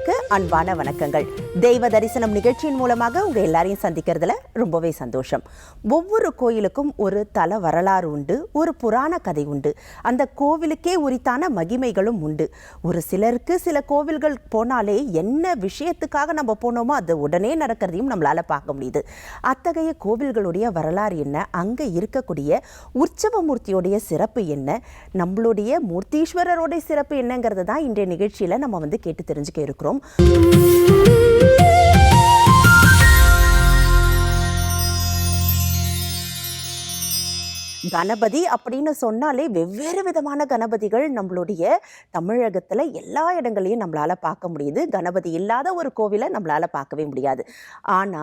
நேயர்களுக்கு அன்பான வணக்கங்கள். தெய்வ தரிசனம் நிகழ்ச்சியின் மூலமாக உங்க எல்லாரையும் சந்திக்கிறதுல ரொம்பவே சந்தோஷம். ஒவ்வொரு கோயிலுக்கும் ஒரு தல வரலாறு உண்டு, ஒரு புராண கதை உண்டு. அந்த கோவிலுக்கே உரித்தான மகிமைகளும் உண்டு. ஒரு சிலருக்கு சில கோவில்கள் போனாலே என்ன விஷயத்துக்காக நம்ம போனோமோ அது உடனே நடக்கிறதையும் நம்மளால பார்க்க முடியுது. அத்தகைய கோவில்களுடைய வரலாறு என்ன, அங்க இருக்கக்கூடிய உற்சவ மூர்த்தியோடைய சிறப்பு என்ன, நம்மளுடைய மூர்த்தீஸ்வரருடைய சிறப்பு என்னங்கிறது தான் இன்றைய நிகழ்ச்சியில நம்ம கேட்டு தெரிஞ்சுக்க இருக்கிறோம். கணபதி அப்படின்னு சொன்னாலே வெவ்வேறு விதமான கணபதிகள் நம்மளுடைய தமிழகத்துல எல்லா இடங்களையும் நம்மளால பார்க்க முடியுது. கணபதி இல்லாத ஒரு கோவிலை நம்மளால பார்க்கவே முடியாது. ஆனா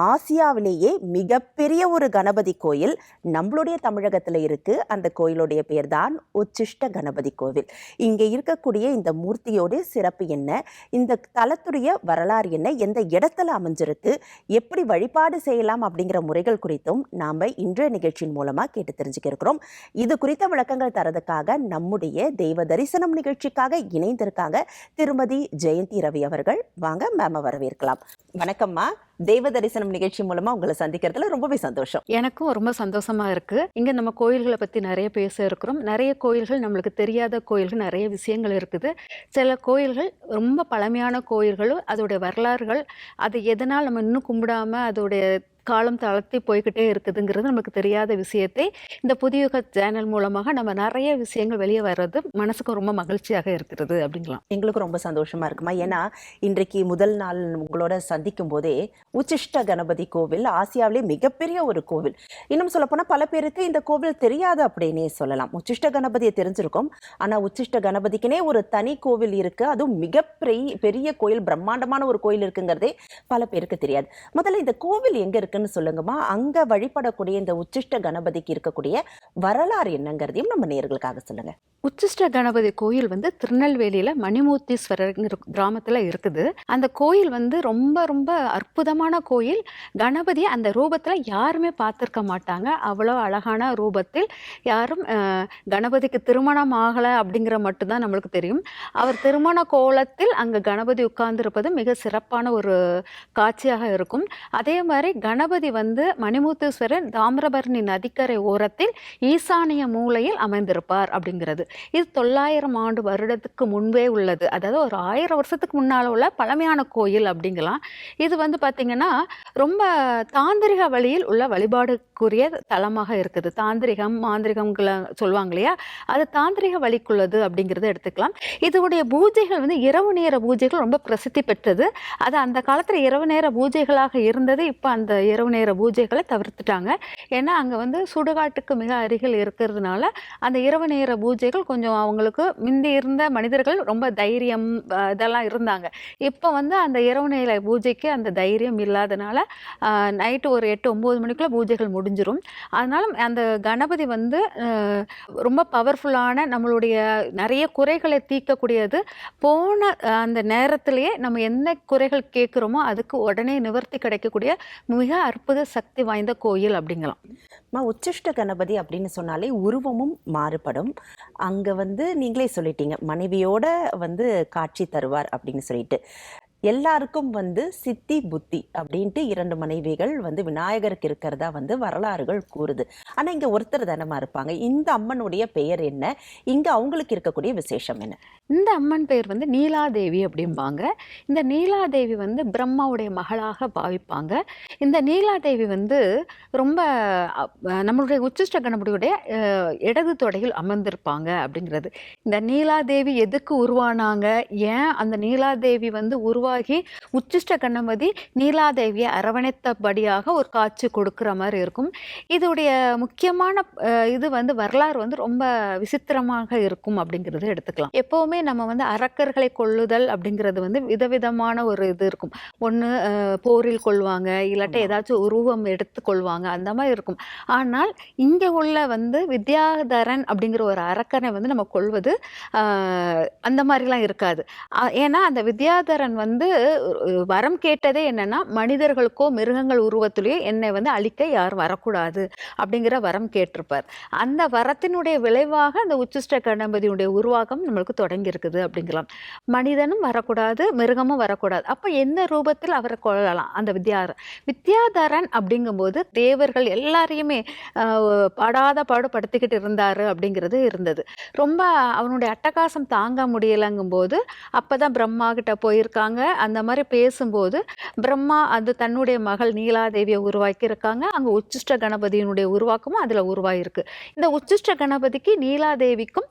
ஆசியாவிலேயே மிகப்பெரிய ஒரு கணபதி கோயில் நம்மளுடைய தமிழகத்துல இருக்கு. அந்த கோயிலுடைய பேர் தான் உச்சிஷ்ட கணபதி கோவில். இங்க இருக்கக்கூடிய இந்த மூர்த்தியோட சிறப்பு என்ன, இந்த தலத்துடைய வரலாறு என்ன, எந்த இடத்துல அமைஞ்சிருக்கு, எப்படி வழிபாடு செய்யலாம் அப்படிங்கிற முறைகள் குறித்தும் நாம இன்றைய நிகழ்ச்சியின் மூலமா கேட்டு தெரிஞ்சுக்கிறோம். இது குறித்த விளக்கங்கள் தரதுக்காக நம்முடைய தெய்வ தரிசனம் நிகழ்ச்சிக்காக இணைந்திருக்காங்க திருமதி ஜெயந்தி ரவி அவர்கள். வாங்க மேம வரவேற்கலாம். வணக்கம்மா. தெய்வ தரிசனம் நிகழ்ச்சி மூலமா உங்களை சந்திக்கிறதுல ரொம்பவே சந்தோஷம். எனக்கும் ரொம்ப சந்தோஷமா இருக்கு. இங்க நம்ம கோயில்களை பத்தி நிறைய பேச இருக்கிறோம். நிறைய கோயில்கள் நம்மளுக்கு தெரியாத கோயில்கள் நிறைய விஷயங்கள் இருக்குது. சில கோயில்கள் ரொம்ப பழமையான கோயில்களும் அதோடைய வரலாறுகள், அது எதனால் நம்ம இன்னும் கும்பிடாம அதோடைய காலம் தளர்த்தி போய்கிட்டே இருக்குதுங்கிறது நமக்கு தெரியாத விஷயத்தை இந்த புதியுக சேனல் மூலமாக நம்ம நிறைய விஷயங்கள் வெளியே வர்றது மனசுக்கு ரொம்ப மகிழ்ச்சியாக இருக்கிறது அப்படிங்கலாம். எங்களுக்கு ரொம்ப சந்தோஷமா இருக்குமா. ஏன்னா இன்றைக்கு முதல் நாள் உங்களோட சந்திக்கும் போதே உச்சிஷ்ட கணபதி கோவில் ஆசியாவிலே மிகப்பெரிய ஒரு கோவில். இன்னும் சொல்ல போனா பல பேருக்கு இந்த கோவில் தெரியாது அப்படின்னே சொல்லலாம். உச்சிஷ்ட கணபதியை தெரிஞ்சிருக்கும், ஆனா உச்சிஷ்ட கணபதிக்குனே ஒரு தனி கோவில் இருக்கு. அதுவும் மிகப்பெரிய கோயில், பிரம்மாண்டமான ஒரு கோயில் இருக்குங்கிறதே பல பேருக்கு தெரியாது. முதல்ல இந்த கோவில் எங்க இருக்கு சொல்லுங்கம்மா. அங்க வழிபடக்கூடிய இந்த உச்சிஷ்ட கணபதிக்கு இருக்கக்கூடிய வரலாறு என்னங்கிறதையும் நம்ம நேயர்களுக்காக சொல்லுங்க. உச்சிஷ்ட கணபதி கோயில் திருநெல்வேலியில மணிமூர்த்தீஸ்வரர் கிராமத்துல இருக்குது. அந்த கோயில் ரொம்ப ரொம்ப அற்புதமான கோயில். கணபதி அந்த ரூபத்துல யாருமே பார்த்திருக்க மாட்டாங்க. அவ்வளோ அழகான ரூபத்தில் யாரும் கணபதிக்கு திருமணம் ஆகலை அப்படிங்கிற மட்டும்தான் நம்மளுக்கு தெரியும். அவர் திருமண கோலத்தில் அங்க கணபதி உட்கார்ந்து இருப்பது மிக சிறப்பான ஒரு காட்சியாக இருக்கும். அதே மாதிரி கணபதி மணிமூர்த்தீஸ்வரர் தாமிரபரணி நதிக்கரை ஓரத்தில் ஈசானிய மூலையில் அமைந்திருப்பார் அப்படிங்கிறது. இது 900 ஆண்டு வருடத்துக்கு முன்பே உள்ளது. அதாவது ஒரு 1000 வருஷத்துக்கு முன்னால உள்ள பழமையான கோயில் அப்படிங்கலாம். இது பார்த்தீங்கன்னா ரொம்ப தாந்திரிக வழியில் உள்ள வழிபாடுக்குரிய தலமாக இருக்குது. தாந்திரிகம் மாந்திரிகங்களை சொல்லுவாங்க இல்லையா, அது தாந்திரிக வழிக்குள்ளது அப்படிங்கிறத எடுத்துக்கலாம். இதோடைய பூஜைகள் இரவு நேர பூஜைகள் ரொம்ப பிரசித்தி பெற்றது. அது அந்த காலத்துல இரவு நேர பூஜைகளாக இருந்தது. இப்போ அந்த இரவு நேர பூஜைகளை தவிர்த்துட்டாங்க. ஏன்னா அங்க சுடுகாட்டுக்கு மிக அருகில் இருக்கிறதுனால அந்த இரவு நேர பூஜைகள் கொஞ்சம் அவங்களுக்கு முந்தி இருந்த மனிதர்கள் ரொம்ப தைரியம் இதெல்லாம் இருந்தாங்க. இப்போ அந்த இரவு நேர பூஜைக்கு அந்த தைரியம் இல்லாதனால நைட்டு ஒரு 8-9 மணிக்குள்ள பூஜைகள் முடிஞ்சிடும். அதனால அந்த கணபதி ரொம்ப பவர்ஃபுல்லான, நம்மளுடைய நிறைய குறைகளை தீர்க்கக்கூடியது. போன அந்த நேரத்திலேயே நம்ம என்ன குறைகள் கேட்குறோமோ அதுக்கு உடனே நிவர்த்தி கிடைக்கக்கூடிய மிக அற்புத சக்தி வாய்ந்த கோயில் அப்படிங்கலாம். உச்சிஷ்ட கணபதி அப்படின்னு சொன்னாலே உருவமும் மாறுபடும். அங்க நீங்களே சொல்லிட்டீங்க, மனைவியோட காட்சி தருவார் அப்படின்னு சொல்லிட்டு. எல்லாருக்கும் சித்தி புத்தி அப்படின்ட்டு 2 மனைவிகள் விநாயகருக்கு இருக்கிறதா வரலாறுகள் கூறுது. ஆனா இங்க ஒருத்தர் தானமா இருப்பாங்க. இந்த அம்மனுடைய பெயர் என்ன, இங்க அவங்களுக்கு இருக்கக்கூடிய விசேஷம் என்ன? இந்த அம்மன் பெயர் நீலாதேவி அப்படிம்பாங்க. இந்த நீலாதேவி பிரம்மாவுடைய மகளாக பாவிப்பாங்க. இந்த நீலாதேவி ரொம்ப நம்மளுடைய உச்சிஷ்ட கணபதியுடைய இடது தொடையில் அமர்ந்திருப்பாங்க அப்படிங்கிறது. இந்த நீலாதேவி எதுக்கு உருவானாங்க, ஏன் அந்த நீலாதேவி உருவாகி உச்சிஷ்ட கணபதி நீலாதேவியை அரவணைத்தபடியாக ஒரு காட்சி கொடுக்குற மாதிரி இருக்கும். இதோடைய முக்கியமான இது வரலாறு ரொம்ப விசித்திரமாக இருக்கும் அப்படிங்கிறது எடுத்துக்கலாம். எப்பவுமே நம்ம அரக்கர்களை கொள்ளுதல் அப்படிங்கிறது விதவிதமான ஒரு இது இருக்கும். ஒன்று போரில் கொள்வாங்க, இல்லாட்டி ஏதாச்சும் உருவம் எடுத்து கொள்வாங்க, அந்த மாதிரி இருக்கும். ஆனால் இங்கே உள்ள வித்யாதரன் அப்படிங்கிற ஒரு அரக்கனை நம்ம கொள்வது அந்த மாதிரிலாம் இருக்காது. ஏன்னா அந்த வித்யாதரன் வந்து வரம் கேட்டதே என்னன்னா, மனிதர்களுக்கோ மிருகங்கள் உருவத்திலேயோ என்னை வந்து அழிக்க யாரும் வரக்கூடாது அப்படிங்கிற வரம் கேட்டிருப்பார். அந்த வரத்தினுடைய விளைவாக அந்த உச்சிஷ்ட கணபதியுடைய உருவாக்கம் நம்மளுக்கு தொடங்கி இருக்குது அப்படிங்கலாம். மனிதனும் வரக்கூடாது, மிருகமும் வரக்கூடாது. அப்ப எந்த ரூபத்தில் அவரை கொள்ளலாம்? அந்த வித்யாதரன் அப்படிங்கும்போது தேவர்கள் எல்லாரையுமே படாத பாடு படுத்திக்கிட்டு இருந்தாரு அப்படிங்கிறது இருந்தது. ரொம்ப அவனுடைய அட்டகாசம் தாங்க முடியலங்கும்போது அப்பதான் பிரம்மா கிட்ட போயிருக்காங்க. அந்த மாதிரி பேசும்போது பிரம்மா அது தன்னுடைய மகள் நீலாதேவியை உருவாக்கி இருக்காங்க. அங்க உச்சிஷ்ட கணபதியினுடைய உருவாக்கமும் அதுல உருவாயிருக்கு. இந்த உச்சிஷ்ட கணபதிக்கு நீலாதேவிக்கும்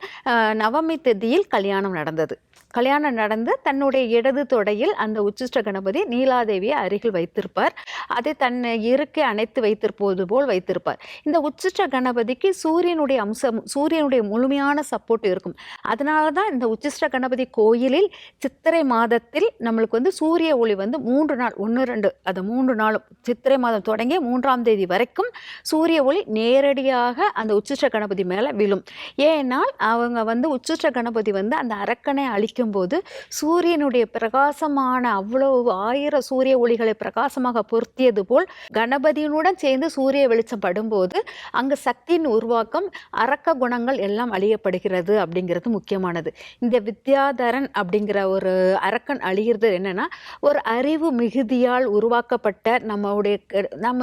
நவமி திதியில் கல்யாணம் நடந்தது. கல்யாணம் நடந்து தன்னுடைய இடது தொடையில் அந்த உச்சிஷ்ட கணபதி நீலாதேவியை அருகில் வைத்திருப்பார். அதை தன்னை இருக்கை அணைத்து வைத்திருப்பது போல் வைத்திருப்பார். இந்த உச்சிஷ்ட கணபதிக்கு சூரியனுடைய அம்சம், சூரியனுடைய முழுமையான சப்போர்ட் இருக்கும். அதனால தான் இந்த உச்சிஷ்ட கணபதி கோயிலில் சித்திரை மாதத்தில் நம்மளுக்கு வந்து சூரிய ஒளி வந்து 3 நாள் 1 2 அது 3 நாளும் சித்திரை மாதம் தொடங்கி 3ஆம் தேதி வரைக்கும் சூரிய ஒளி நேரடியாக அந்த உச்சிஷ்ட கணபதி மேலே விழும். ஏன்னால் அவங்க வந்து உச்சிஷ்ட கணபதி வந்து அந்த அரக்கனை அழிக்கும் போது சூரியனுடைய பிரகாசமான அவ்வளவு 1000 சூரிய ஒளிகளை பிரகாசமாக பொருத்தியது போல் கணபதியினுடன் சேர்ந்து சூரிய வெளிச்சம் படும்போது அங்கு சக்தியின் உருவாக்கம், அரக்க குணங்கள் எல்லாம் அழியப்படுகிறது அப்படிங்கிறது முக்கியமானது. இந்த வித்யாதரன் அப்படிங்கிற ஒரு அரக்கன் அழிகிறது என்னன்னா, ஒரு அறிவு மிகுதியால் உருவாக்கப்பட்ட நம்ம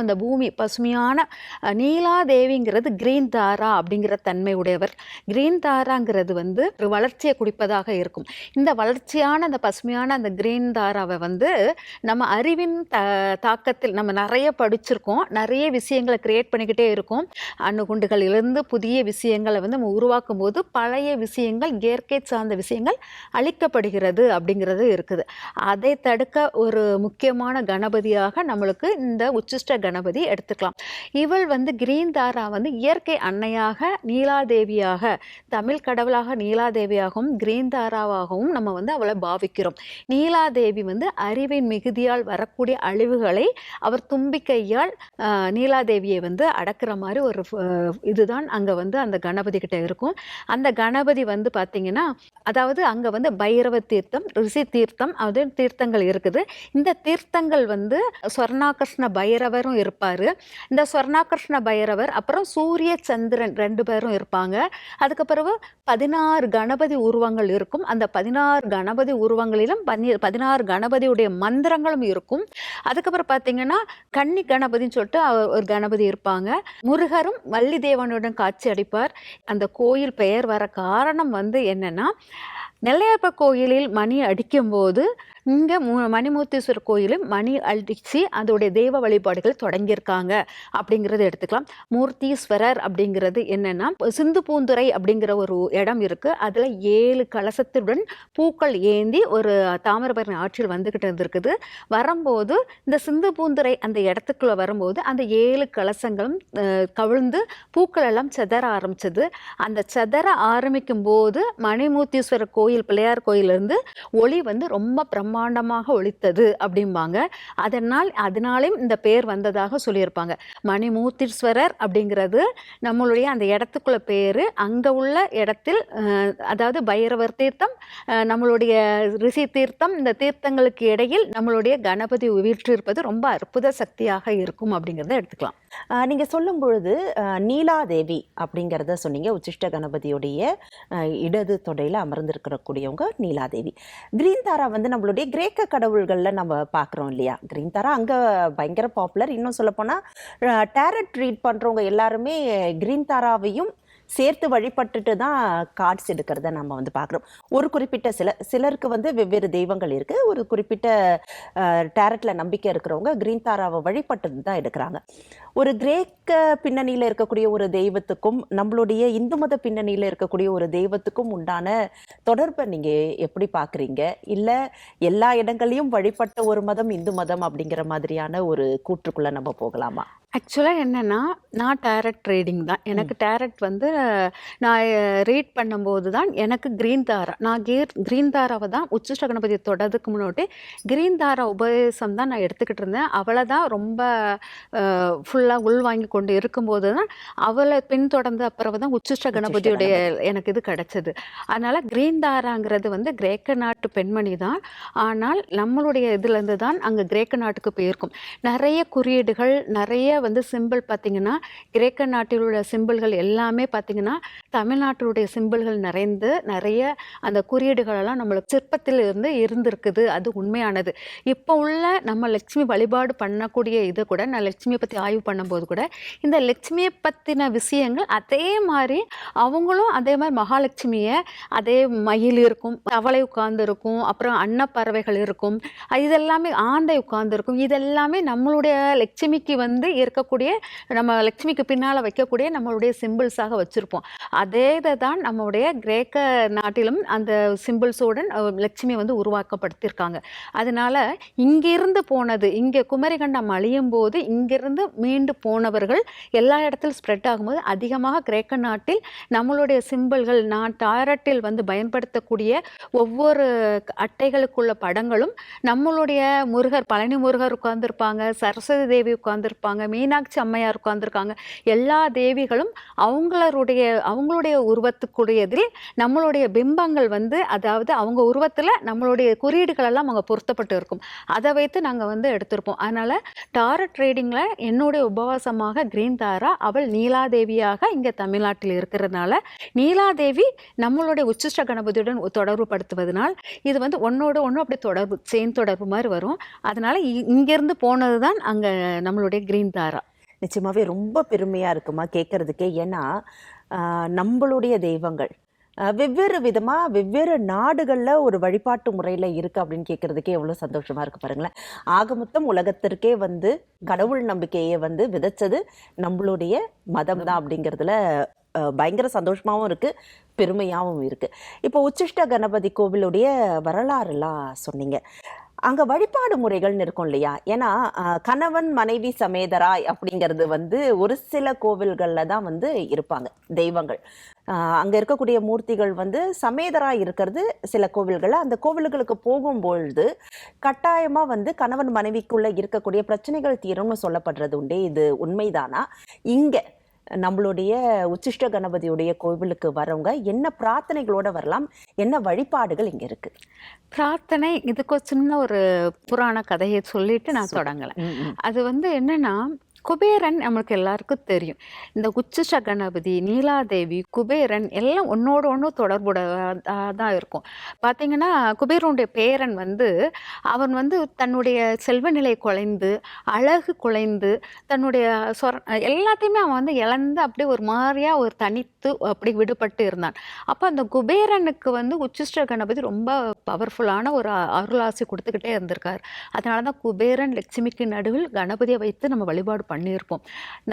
இந்த பூமி பசுமையான நீலாதேவிங்கிறது கிரீன் தாரா அப்படிங்கிற தன்மை உடையவர். கிரீன் தாராங்கிறது வந்து ஒரு வளர்ச்சியை குடிப்பதாக இருக்கும். இந்த வளர்ச்சியான அந்த பசுமையான அந்த கிரீன் தாராவை வந்து நம்ம அறிவின் தாக்கத்தில் நம்ம நிறைய படிச்சிருக்கோம், நிறைய விஷயங்களை கிரியேட் பண்ணிக்கிட்டே இருக்கோம். அணுகுண்டுகளிலிருந்து புதிய விஷயங்களை வந்து நம்ம உருவாக்கும் போது பழைய விஷயங்கள், இயற்கை சார்ந்த விஷயங்கள் அழிக்கப்படுகிறது அப்படிங்கிறது இருக்குது. அதை தடுக்க ஒரு முக்கியமான கணபதியாக நம்மளுக்கு இந்த உச்சிஷ்ட கணபதி எடுத்துக்கலாம். இவள் வந்து கிரீன் தாரா வந்து இயற்கை அன்னையாக, நீலாதேவியாக, தமிழ் கடவுளாக நீலாதேவியாகவும் கிரீன் தாராவாகவும் நம்ம வந்து அவளை பாவிக்கிறோம். நீலாதேவி வந்து அறிவின் மிகுதியால் வரக்கூடிய அழிவுகளை அவர் தும்பிக்கையால் நீலாதேவியை வந்து அடக்கிற மாதிரி ஒரு இதுதான் அங்கே வந்து அந்த கணபதி கிட்ட இருக்கும். அந்த கணபதி வந்து பார்த்தீங்கன்னா, அதாவது அங்கே வந்து பைரவ தீர்த்தம், ரிஷி தீர்த்தம், அது தீர்த்தங்கள் இருக்குது. இந்த தீர்த்தங்கள் வந்து ஸ்வர்ணாகிருஷ்ண பைரவரும் இருப்பார். இந்த ஸ்வர்ணாகிருஷ்ண பைரவர் அப்புறம் சூரிய சந்திரன் 2 பேரும் இருப்பாங்க. அதுக்கு பிறகு 16 கணபதி உருவங்கள் இருக்கும். அந்த 16 கணபதி உருவங்களிலும் 16 கணபதியுடைய மந்திரங்களும் இருக்கும். அதுக்கப்புறம் பார்த்தீங்கன்னா கன்னி கணபதின்னு சொல்லிட்டு ஒரு கணபதி இருப்பாங்க. முருகரும் வள்ளி தேவனுடன் காட்சி அளிப்பார். அந்த கோயில் பெயர் வர காரணம் வந்து என்னன்னா, நெல்லையப்பர் கோயிலில் மணி அடிக்கும்போது இங்கே மணிமூர்த்தீஸ்வரர் கோயிலும் மணி அடித்து அதோடைய தெய்வ வழிபாடுகள் தொடங்கியிருக்காங்க அப்படிங்கிறத எடுத்துக்கலாம். மூர்த்தீஸ்வரர் அப்படிங்கிறது என்னென்னா, சிந்து பூந்துரை அப்படிங்கிற ஒரு இடம் இருக்குது. அதில் 7 கலசத்துடன் பூக்கள் ஏந்தி ஒரு தாமிரபரணி ஆற்றில் வந்துக்கிட்டு இருந்திருக்குது. வரும்போது இந்த சிந்து பூந்துரை அந்த இடத்துக்குள்ளே வரும்போது அந்த 7 கலசங்களும் கவிழ்ந்து பூக்கள் எல்லாம் செதற ஆரம்பிச்சது. அந்த செதற ஆரம்பிக்கும் போது மணிமூர்த்தீஸ்வரர் கோயில், பிள்ளையார் கோயிலிருந்து ஒளி வந்து ரொம்ப பிரம்மாண்டமாக ஒளித்தது அப்படிம்பாங்க. அதனாலும் இந்த பேர் வந்ததாக சொல்லியிருப்பாங்க. மணிமூர்த்தீஸ்வரர் அப்படிங்கிறது நம்மளுடைய அந்த இடத்துக்குள்ள பேர். அங்கே உள்ள இடத்தில் அதாவது பைரவர் தீர்த்தம், நம்மளுடைய ரிஷி தீர்த்தம், இந்த தீர்த்தங்களுக்கு இடையில் நம்மளுடைய கணபதி வீற்றிருப்பது ரொம்ப அற்புத சக்தியாக இருக்கும் அப்படிங்கிறத எடுத்துக்கலாம். நீங்கள் சொல்லும் பொழுது நீலாதேவி அப்படிங்கிறத சொன்னீங்க. உச்சிஷ்ட கணபதியுடைய இடது தொடையில் அமர்ந்திருக்கக்கூடியவங்க நீலாதேவி. கிரீன் தாரா வந்து நம்மளுடைய கிரேக்க கடவுள்களில் நம்ம பார்க்குறோம் இல்லையா? கிரீன் தாரா அங்கே பயங்கர பாப்புலர். இன்னும் சொல்லப்போனால் டேரட் ரீட் பண்ணுறவங்க எல்லாருமே கிரீன் தாராவையும் சேர்த்து வழிபட்டுட்டு தான் கார்ட்ஸ் எடுக்கிறத நம்ம வந்து பார்க்குறோம். ஒரு குறிப்பிட்ட சிலருக்கு வந்து வெவ்வேறு தெய்வங்கள் இருக்குது. ஒரு குறிப்பிட்ட டேரட்டில் நம்பிக்கை இருக்கிறவங்க கிரீன் தாராவை வழிபட்டு தான் எடுக்கிறாங்க. ஒரு கிரேக்க பின்னணியில் இருக்கக்கூடிய ஒரு தெய்வத்துக்கும் நம்மளுடைய இந்து மத பின்னணியில் இருக்கக்கூடிய ஒரு தெய்வத்துக்கும் உண்டான தொடர்பை நீங்கள் எப்படி பார்க்குறீங்க? இல்லை எல்லா இடங்களையும் வழிபட்ட ஒரு மதம் இந்து மதம் அப்படிங்கிற மாதிரியான ஒரு கூற்றுக்குள்ளே நம்ம போகலாமா? ஆக்சுவலாக என்னென்னா, நான் டேரட் ரீடிங் தான். எனக்கு டேரட் வந்து நான் ரீட் பண்ணும்போது தான் எனக்கு கிரீன் தாரா நான் கிரீன் தாராவை தான் உச்சிஷ்ட கணபதி தொடறதுக்கு முன்னாடி கிரீன் தாரா உபதேசம் தான் நான் எடுத்துக்கிட்டு இருந்தேன். அவளை தான் ரொம்ப ஃபுல்லாக உள்வாங்கி கொண்டு இருக்கும்போது தான் அவளை பின்தொடர்ந்து அப்புறம் தான் உச்சிஷ்ட கணபதியுடைய எனக்கு இது கிடச்சிது. அதனால் கிரீன் தாராங்கிறது வந்து கிரேக்க நாட்டு பெண்மணி தான். ஆனால் நம்மளுடைய இதுலேருந்து தான் அங்கே கிரேக்க நாட்டுக்கு போயிருக்கும். நிறைய குறியீடுகள், நிறைய வந்து சிம்பிள் பார்த்திங்கன்னா, கிரேக்க நாட்டில் உள்ள சிம்பிள்கள் எல்லாமே பார்த்திங்கன்னா தமிழ்நாட்டினுடைய சிம்பிள்கள் நிறைந்து நிறைய அந்த குறியீடுகளெல்லாம் நம்மளுக்கு சிற்பத்தில் இருந்து இருந்திருக்குது. அது உண்மையானது. இப்போ உள்ள நம்ம லக்ஷ்மி வழிபாடு பண்ணக்கூடிய இது கூட, நான் லக்ஷ்மியை பற்றி ஆய்வு பண்ணும்போது கூட இந்த லக்ஷ்மியை பற்றின விஷயங்கள் அதே மாதிரி அவங்களும் அதே மாதிரி மகாலட்சுமியை அதே மயில் இருக்கும், தவளை உட்கார்ந்து இருக்கும், அப்புறம் அன்னப்பறவைகள் இருக்கும், இதெல்லாமே ஆந்தை உட்கார்ந்து இருக்கும். இதெல்லாமே நம்மளுடைய லட்சுமிக்கு வந்து இருக்கக்கூடிய, நம்ம லட்சுமிக்கு பின்னால் வைக்கக்கூடிய நம்மளுடைய சிம்பிள்ஸாக வச்சுருப்போம். அதே இதை தான் நம்மளுடைய கிரேக்க நாட்டிலும் அந்த சிம்பிள்ஸோடன் லட்சுமி வந்து உருவாக்கப்படுத்தியிருக்காங்க. அதனால் இங்கிருந்து போனது, இங்கே குமரிகண்டம் அழியும் போது இங்கிருந்து மீண்டு போனவர்கள் எல்லா இடத்திலும் ஸ்ப்ரெட் ஆகும்போது அதிகமாக கிரேக்க நாட்டில் நம்மளுடைய சிம்பிள்கள், நான் டாரட்டில் வந்து பயன்படுத்தக்கூடிய ஒவ்வொரு அட்டைகளுக்குள்ள படங்களும் நம்மளுடைய முருகர், பழனி முருகர் உட்கார்ந்துருப்பாங்க, சரஸ்வதி தேவி உட்கார்ந்துருப்பாங்க, மீனாட்சி அம்மையார் உட்கார்ந்துருக்காங்க. எல்லா தேவிகளும் அவங்களுடைய உருவத்துக்குரியதில் நம்மளுடைய பிம்பங்கள் வந்து, அதாவது அவங்க உருவத்தில் நம்மளுடைய குறியீடுகள் எல்லாம் அவங்க பொருத்தப்பட்டு இருக்கும். அதை வைத்து நாங்கள் வந்து எடுத்திருப்போம். அதனால் டாரட் ரீடிங்கில் என்னுடைய உபவாசமாக கிரீன் தாரா, அவள் நீலாதேவியாக இங்கே தமிழ்நாட்டில் இருக்கிறதுனால நீலாதேவி நம்மளுடைய உச்சிஷ்ட கணபதியுடன் தொடர்பு படுத்துவதனால் இது வந்து ஒன்னோடு ஒன்று அப்படி தொடர்பு, செயின் தொடர்பு மாதிரி வரும். அதனால் இங்கேருந்து போனது தான் அங்கே நம்மளுடைய கிரீன் தாரா. நிச்சயமாவே ரொம்ப பெருமையா இருக்குமா கேட்கறதுக்கே. ஏன்னா நம்மளுடைய தெய்வங்கள் வெவ்வேறு விதமா வெவ்வேறு நாடுகள்ல ஒரு வழிபாட்டு முறையில இருக்கு அப்படின்னு கேட்கறதுக்கே எவ்வளவு சந்தோஷமா இருக்கு பாருங்களேன். ஆக மொத்தம் உலகத்திற்கே வந்து கடவுள் நம்பிக்கையை வந்து விதைச்சது நம்மளுடைய மதம் தான் அப்படிங்கிறதுல பயங்கர சந்தோஷமாவும் இருக்கு, பெருமையாகவும் இருக்கு. இப்போ உச்சிஷ்ட கணபதி கோவிலுடைய வரலாறுலாம் சொன்னீங்க. அங்க வழிபாடு முறைகள்னு இருக்கும் இல்லையா? ஏன்னா கணவன் மனைவி சமேதராய் அப்படிங்கிறது வந்து ஒரு சில கோவில்கள்ல தான் வந்து இருப்பாங்க தெய்வங்கள். அங்க இருக்கக்கூடிய மூர்த்திகள் வந்து சமேதராய் இருக்கிறது சில கோவில்கள்ல. அந்த கோவில்களுக்கு போகும்பொழுது கட்டாயமா வந்து கணவன் மனைவிக்குள்ள இருக்கக்கூடிய பிரச்சனைகள் தீரும்னு சொல்லப்படுறது உண்டு. இது உண்மைதானா? இங்க நம்மளுடைய உச்சிஷ்ட கணபதியுடைய கோவிலுக்கு வரவங்க என்ன பிரார்த்தனைகளோட வரலாம்? என்ன வழிபாடுகள் இங்க இருக்கு? பிரார்த்தனை, இதுக்கு ஒரு சின்ன ஒரு புராண கதையை சொல்லிட்டு நான் தொடங்கலை. அது வந்து என்னன்னா, குபேரன் நம்மளுக்கு எல்லாருக்கும் தெரியும். இந்த உச்சிஷ்ட கணபதி, நீலாதேவி, குபேரன் எல்லாம் ஒன்னோடு ஒன்று தொடர்புடையதான் இருக்கும். பார்த்தீங்கன்னா, குபேரனுடைய பேரன் வந்து அவன் வந்து தன்னுடைய செல்வநிலை குலைந்து, அழகு குலைந்து, தன்னுடைய எல்லாத்தையுமே அவன் வந்து இழந்து அப்படியே ஒரு மாதிரியா ஒரு தனித்து அப்படி விடுபட்டு இருந்தான். அப்போ அந்த குபேரனுக்கு வந்து உச்சிஷ்ட கணபதி ரொம்ப பவர்ஃபுல்லான ஒரு அருளாசி கொடுத்துக்கிட்டே இருந்திருக்காரு. அதனால தான் குபேரன் லட்சுமிக்கு நடுவில் கணபதியை வைத்து நம்ம வழிபாடு பண்ணியிருப்போம்.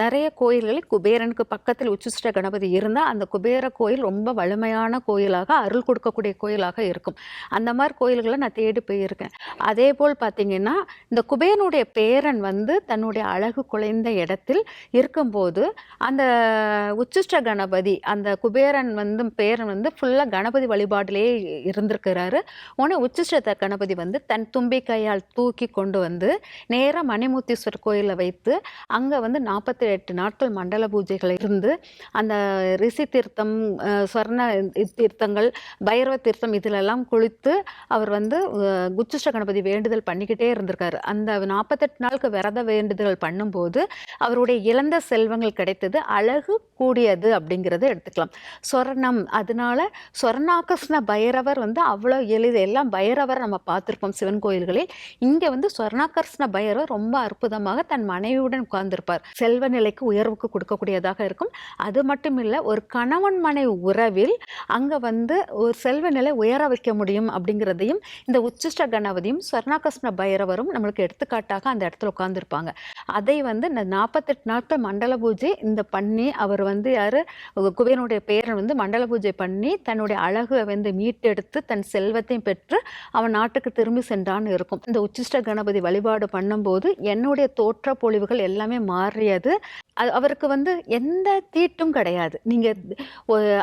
நிறைய கோயில்களில் குபேரனுக்கு பக்கத்தில் உச்சிஷ்ட கணபதி இருந்தால் அந்த குபேர கோயில் ரொம்ப வலிமையான கோயிலாக, அருள் கொடுக்கக்கூடிய கோயிலாக இருக்கும். அந்த மாதிரி கோயில்களை நான் தேடி போயிருக்கேன். அதே போல் பார்த்தீங்கன்னா, இந்த குபேரனுடைய பேரன் வந்து தன்னுடைய அழகு குலைந்த இடத்தில் இருக்கும்போது அந்த உச்சிஷ்ட கணபதி, அந்த குபேரன் வந்து பேரன் வந்து ஃபுல்லாக கணபதி வழிபாட்டிலேயே இருந்திருக்கிறாரு. உடனே உச்சிஷ்ட கணபதி வந்து தன் தும்பி கையால் தூக்கி கொண்டு வந்து நேராக மணிமூர்த்தீஸ்வரர் கோயிலில் வைத்து அங்கே வந்து 48 நாட்கள் மண்டல பூஜைகள் இருந்து அந்த ரிஷி தீர்த்தம், ஸ்வர்ண தீர்த்தங்கள், பைரவ தீர்த்தம் இதிலெல்லாம் குளித்து அவர் வந்து உச்சிஷ்ட கணபதி வேண்டுதல் பண்ணிக்கிட்டே இருந்திருக்காரு. அந்த 48 நாளுக்கு விரத வேண்டுதல் பண்ணும்போது அவருடைய இழந்த செல்வங்கள் கிடைத்தது, அழகு கூடியது அப்படிங்கிறத எடுத்துக்கலாம். சொர்ணம், அதனால சொர்ணாகர்ஷ்ண பைரவர் வந்து அவ்வளோ எளிது. எல்லாம் பைரவர் நம்ம பார்த்துருப்போம் சிவன் கோயில்களில். இங்கே வந்து சொர்ணாகர்ஷ்ண பைரவர் ரொம்ப அற்புதமாக தன் மனைவியுடன் உட்கார்ந்திருப்பார். செல்வ நிலைக்கு உயர்வுக்கு கொடுக்கக்கூடியதாக இருக்கும். அது மட்டும் இல்லை, ஒரு கணவன் மனைவி உறவில் அங்கே வந்து ஒரு செல்வ நிலை உயர வைக்க முடியும் அப்படிங்கிறதையும் இந்த உச்சிஷ்ட கணபதியும் ஸ்வர்ணாகர்ஷ்ண பைரவரும் நம்மளுக்கு எடுத்துக்காட்டாக அந்த இடத்துல உட்கார்ந்துருப்பாங்க. அதை வந்து இந்த 48 நாட்கள் மண்டல பூஜை இந்த பண்ணி அவர் வந்து யார், குபேரனுடைய பேரன் வந்து மண்டல பூஜை பண்ணி தன்னுடைய அழகை வந்து மீட்டெடுத்து தன் செல்வத்தையும் பெற்று அவன் நாட்டுக்கு திரும்பி சென்றான்னு இருக்கும். இந்த உச்சிஷ்ட கணபதி வழிபாடு பண்ணும்போது என்னுடைய தோற்ற பொழிவுகள் எல்லாமே எல்லாமே மாறியது. அவருக்கு வந்து எந்த தீட்டும் கிடையாது. நீங்க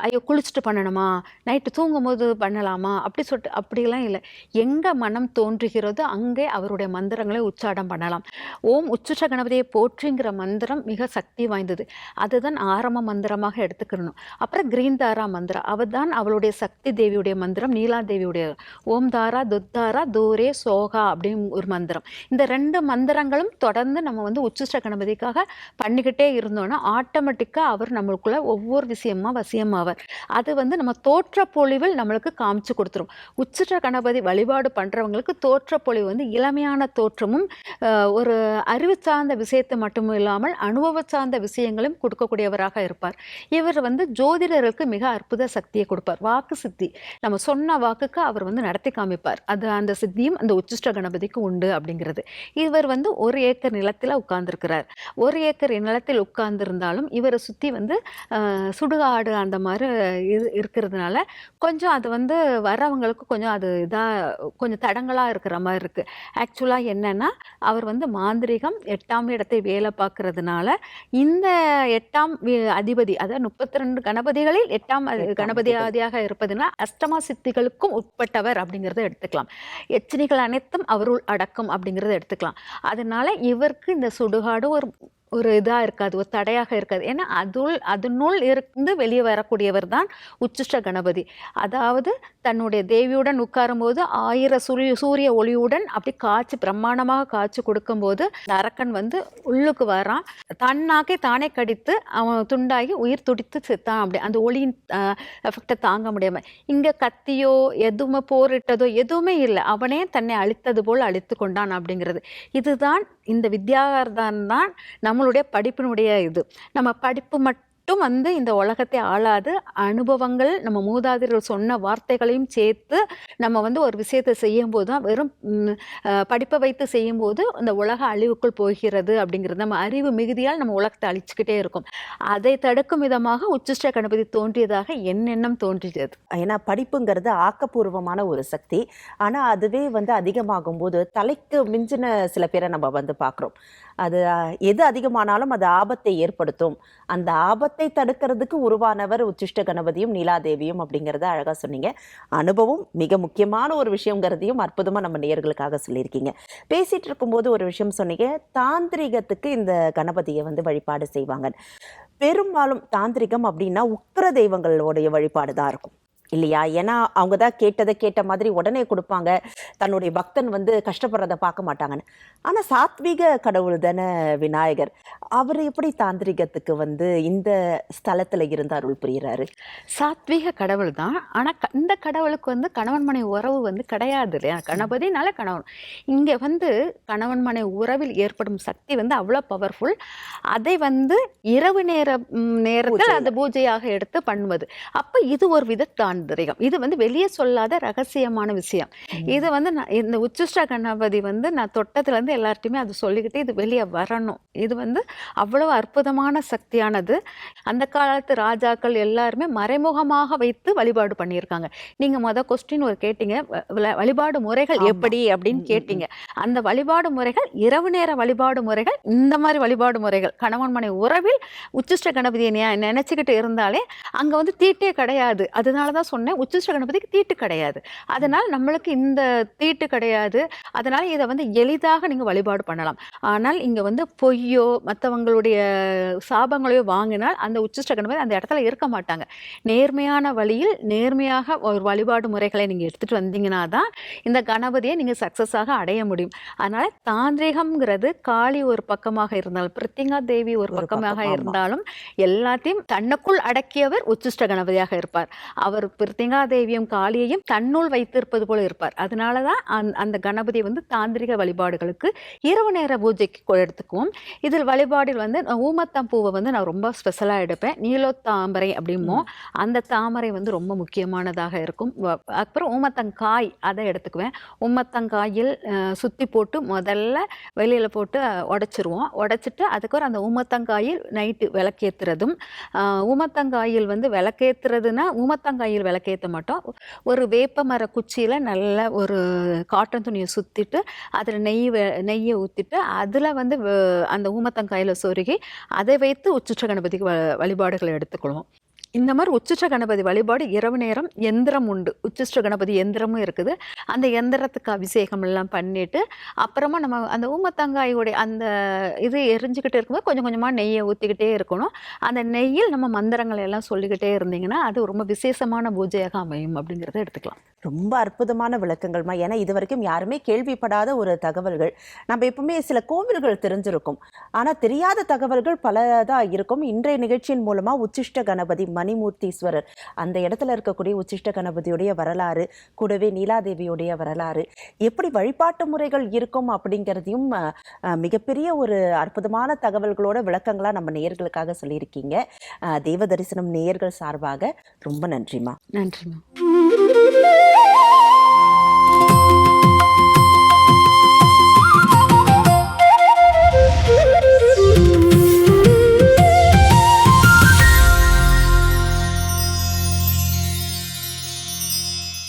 ஐயோ குளிச்சுட்டு பண்ணணுமா, நைட்டு தூங்கும்போது பண்ணலாமா, அப்படி சொல்லிட்டு அப்படிலாம் இல்லை. எங்க மனம் தோன்றுகிறதோ அங்கே அவருடைய மந்திரங்களை உச்சாடம் பண்ணலாம். ஓம் உச்சுஷ்ட கணபதியை போற்றிங்கிற மந்திரம் மிக சக்தி வாய்ந்தது. அதுதான் ஆரம்ப மந்திரமாக எடுத்துக்கணும். அப்புறம் கிரீன் தாரா மந்திரம், அவதான் அவளுடைய சக்தி தேவியுடைய மந்திரம், நீலா தேவியுடைய ஓம் தாரா துத்தாரா தூரே சோகா அப்படின்னு ஒரு மந்திரம். இந்த 2 மந்திரங்களும் தொடர்ந்து நம்ம வந்து உச்சுஷ்ட கணபதிக்காக பண்ணிக்கிட்டே இருந்தோம்னா ஆட்டோமேட்டிக்காக அவர் நம்மளுக்குள்ள ஒவ்வொரு விஷயமா வசியமாவார். அது வந்து நம்ம தோற்ற பொழிவில் நம்மளுக்கு காமிச்சு கொடுத்துரும். உச்சிஷ்ட கணபதி வழிபாடு பண்றவங்களுக்கு தோற்ற பொழிவு வந்து இளமையான தோற்றமும் ஒரு அறிவு சார்ந்த விஷயத்தை மட்டும் இல்லாமல் அனுபவ சார்ந்த விஷயங்களும் கொடுக்கக்கூடியவராக இருப்பார். இவர் வந்து ஜோதிடருக்கு மிக அற்புத சக்தியை கொடுப்பார். வாக்கு சித்தி, நம்ம சொன்ன வாக்குக்கு அவர் வந்து நடத்தி காமிப்பார். அது அந்த சித்தியும் அந்த உச்சிஷ்ட கணபதிக்கு உண்டு அப்படிங்கிறது. இவர் வந்து 1 ஏக்கர் நிலத்தில் உட்கார்ந்துருக்கிறார். 1 ஏக்கர் நிலத்தில் உட்கார்ந்துருந்தாலும் இவரை சுற்றி வந்து சுடுகாடு அந்த மாதிரி இருக்கிறதுனால கொஞ்சம் அது வந்து வரவங்களுக்கு கொஞ்சம் அது கொஞ்சம் தடங்களாக இருக்கிற மாதிரி இருக்குது. ஆக்சுவலாக என்னென்னா அவர் வந்து மாந்திரிகம் 8ஆம் இடத்தை வேலை பார்க்கறதுனால இந்த 8ஆம் அதிபதி, அதாவது 32 கணபதிகளில் 8ஆம் கணபதியாக இருப்பதுனா அஷ்டமா சித்திகளுக்கும் உட்பட்டவர் அப்படிங்கிறத எடுத்துக்கலாம். எச்சனிகள் அனைத்தும் அவருள் அடக்கும் அப்படிங்கிறத எடுத்துக்கலாம். அதனால இவருக்கு இந்த சுடுகாடு ஒரு இதாக இருக்காது, ஒரு தடையாக இருக்காது. ஏன்னா அதனுள் இருந்து வெளியே வரக்கூடியவர் தான் உச்சிஷ்ட கணபதி. அதாவது தன்னுடைய தேவியுடன் உட்காரும்போது 1000 சூரிய ஒளியுடன் அப்படி பிரம்மாண்டமாக காட்சி கொடுக்கும்போது அரக்கன் வந்து உள்ளுக்கு வரான். தன்னாக்கே தானே கடித்து அவன் துண்டாகி உயிர் துடித்து செத்தான். அப்படி அந்த ஒளியின் எஃபெக்டை தாங்க முடியாம இங்கே கத்தியோ எதுவுமே போரிட்டதோ எதுவுமே இல்லை, அவனே தன்னை அழித்தது போல் அழித்து கொண்டான் அப்படிங்கிறது. இதுதான் இந்த வித்யாகர்தான் தான் நம்மளுடைய படிப்பினுடைய இது. நம்ம படிப்பு மட்டும் வந்து இந்த உலகத்தை ஆளாது, அனுபவங்கள் நம்ம மூதாதையர்கள் சொன்ன வார்த்தைகளையும் சேர்த்து நம்ம வந்து ஒரு விஷயத்தை செய்யும்போது தான், வெறும் படிப்பை வைத்து செய்யும்போது இந்த உலக அழிவுக்குள் போகிறது அப்படிங்கிறது. நம்ம அறிவு மிகுதியால் நம்ம உலகத்தை அழிச்சுக்கிட்டே இருக்கும். அதை தடுக்கும் விதமாக உச்சிஷ்ட கணபதி தோன்றியதாக எண்ணம் தோன்றியது. ஏன்னா படிப்புங்கிறது ஆக்கப்பூர்வமான ஒரு சக்தி. ஆனால் அதுவே வந்து அதிகமாகும் போது தலைக்கு மிஞ்சின சில பேரை நம்ம வந்து பார்க்குறோம். அது எது அதிகமானாலும் அது ஆபத்தை ஏற்படுத்தும். அந்த ஆபத்தை தடுக்கிறதுக்கு உருவானவர் உச்சிஷ்ட கணபதியும் நீலாதேவியும் அப்படிங்கிறத அழகாக சொன்னீங்க. அனுபவம் மிக முக்கியமான ஒரு விஷயங்கிறதையும் அற்புதமாக நம்ம நேயர்களுக்காக சொல்லியிருக்கீங்க. பேசிட்டு இருக்கும்போது ஒரு விஷயம் சொன்னீங்க, தாந்திரிகத்துக்கு இந்த கணபதியை வந்து வழிபாடு செய்வாங்க. பெரும்பாலும் தாந்திரிகம் அப்படின்னா உக்கிர தெய்வங்களுடைய வழிபாடு தான் இருக்கும் இல்லையா? ஏன்னா அவங்க தான் கேட்ட மாதிரி உடனே கொடுப்பாங்க. தன்னுடைய பக்தன் வந்து கஷ்டப்படுறத பார்க்க மாட்டாங்கன்னு. ஆனால் சாத்வீக கடவுள் தானே விநாயகர். அவர் எப்படி தாந்திரிகத்துக்கு வந்து இந்த ஸ்தலத்தில் இருந்து அருள் புரிகிறாரு? சாத்வீக கடவுள் தான். ஆனால் இந்த கடவுளுக்கு வந்து கணவன் மனை உறவு வந்து கிடையாது இல்லையா? கணபதினால கணவன். இங்கே வந்து கணவன் மனை உறவில் ஏற்படும் சக்தி வந்து அவ்வளோ பவர்ஃபுல். அதை வந்து இரவு நேரத்தில் அந்த பூஜையாக எடுத்து பண்ணுவது. அப்போ இது ஒரு வித தாந்திரிகம். இது வந்து வெளியே சொல்லாத ரகசியமான விஷயம். இது வந்து இந்த உச்சிஷ்ட கணபதி வந்து நான் தொட்டதுலேருந்து எல்லார்ட்டையுமே அது சொல்லிக்கிட்டு இது வெளியே வரணும். இது வந்து அவ்வளவு அற்புதமான சக்தியானது. அந்த காலத்து ராஜாக்கள் எல்லாருமே மறைமுகமாக வைத்து வழிபாடு பண்ணியிருக்காங்க. நீங்கள் கொஸ்டின் ஒரு கேட்டீங்க, வழிபாடு முறைகள் எப்படி அப்படின்னு கேட்டீங்க. அந்த வழிபாடு முறைகள் இரவு நேர வழிபாடு முறைகள், இந்த மாதிரி வழிபாடு முறைகள் கணவன் மனை உறவில் உச்சிஷ்ட கணபதியை நினைச்சுக்கிட்டு இருந்தாலே அங்கே வந்து தீட்டே கிடையாது. அதனால தான் சொன்னேன், உச்சிஷ்ட கணபதிக்கு தீட்டு கிடையாது. அதனால் நம்மளுக்கு இந்த தீட்டு கிடையாது. அதனால இதை வந்து எளிதாக நீங்கள் வழிபாடு பண்ணலாம். ஆனால் இங்கே வந்து பொய்யோ மற்றவங்களுடைய சாபங்களையோ வாங்கினால் அந்த உச்சிஷ்ட கணபதி அந்த இடத்துல இருக்க மாட்டாங்க. நேர்மையான வழியில் நேர்மையாக ஒரு வழிபாடு முறைகளை நீங்கள் எடுத்துகிட்டு வந்தீங்கன்னா தான் இந்த கணபதியை நீங்கள் சக்ஸஸாக அடைய முடியும். அதனால் தாந்திரிகம்ங்கிறது காளி ஒரு பக்கமாக இருந்தாலும், பிரித்திங்கா தேவி ஒரு பக்கமாக இருந்தாலும் எல்லாத்தையும் தன்னுக்குள் அடக்கியவர் உச்சிஷ்ட கணபதியாக இருப்பார். அவர் பிரித்திங்கா தேவியும் காளியையும் தன்னுள் வைத்திருப்பது போல இருப்பார். அதனால தான் அந்த கணபதி வந்து தாந்திரிக வழிபாடுகளுக்கு இரவு நேர பூஜைக்கு எடுத்துக்குவோம். இதில் வழிபாடில் வந்து ஊமத்தம் பூவை வந்து நான் ரொம்ப ஸ்பெஷலாக எடுப்பேன். நீலோத்தாமரை அப்படிமோ அந்த தாமரை வந்து ரொம்ப முக்கியமானதாக இருக்கும். அப்புறம் ஊமத்தங்காய் அதை எடுத்துக்குவேன். ஊமத்தங்காயில் சுற்றி போட்டு முதல்ல வெளியில் போட்டு உடைச்சிட்டு அதுக்கப்புறம் அந்த ஊமத்தங்காயில் நைட்டு விளக்கேற்றுறதும். ஊமத்தங்காயில் வந்து விளக்கேற்றுறதுன்னா ஊமத்தங்காயில் விளக்கேற்ற மாட்டோம். ஒரு வேப்ப மர குச்சியில் நல்ல ஒரு காட்டன் துணியை சுற்றிட்டு அதில் நெய்யை ஊற்றிட்டு அதில் வந்து அந்த ஊமத்தங்காயில் மேலே சொருகி அதை வைத்து உச்சிஷ்ட கணபதிக்கு வழிபாடுகளை எடுத்துக்கொள்வோம். இந்த மாதிரி உச்சிஷ்ட கணபதி வழிபாடு இரவு நேரம் எந்திரம் உண்டு. உச்சிஷ்ட கணபதி எந்திரமும் இருக்குது. அந்த எந்திரத்துக்கு அபிஷேகம் எல்லாம் பண்ணிட்டு அப்புறமா நம்ம அந்த ஊமத்தங்காயோடைய அந்த இது எரிஞ்சுக்கிட்டே இருக்கும்போது கொஞ்சம் கொஞ்சமாக நெய்யை ஊற்றிக்கிட்டே இருக்கணும். அந்த நெய்யில் நம்ம மந்திரங்களை எல்லாம் சொல்லிக்கிட்டே இருந்தீங்கன்னா அது ரொம்ப விசேஷமான பூஜையாக அமையும் அப்படிங்கிறத எடுத்துக்கலாம். ரொம்ப அற்புதமான விளக்கங்கள்மா. ஏன்னா இது வரைக்கும் யாருமே கேள்விப்படாத ஒரு தகவல்கள். நம்ம எப்பவுமே சில கோவில்கள் தெரிஞ்சிருக்கும், ஆனால் தெரியாத தகவல்கள் பலதாக இருக்கும். இன்றைய நிகழ்ச்சியின் மூலமாக உச்சிஷ்ட கணபதி மணிமூர்த்தீஸ்வரர் அந்த இடத்துல இருக்கக்கூடிய உச்சிஷ்ட கணபதியுடைய வரலாறு, கூடவே நீலாதேவியுடைய வரலாறு, எப்படி வழிபாட்டு முறைகள் இருக்கும் அப்படிங்கிறதையும் மிகப்பெரிய ஒரு அற்புதமான தகவல்களோட விளக்கங்களாக நம்ம நேயர்களுக்காக சொல்லியிருக்கீங்க. தேவ தரிசனம் நேயர்கள் சார்பாக ரொம்ப நன்றிம்மா. நன்றிம்மா.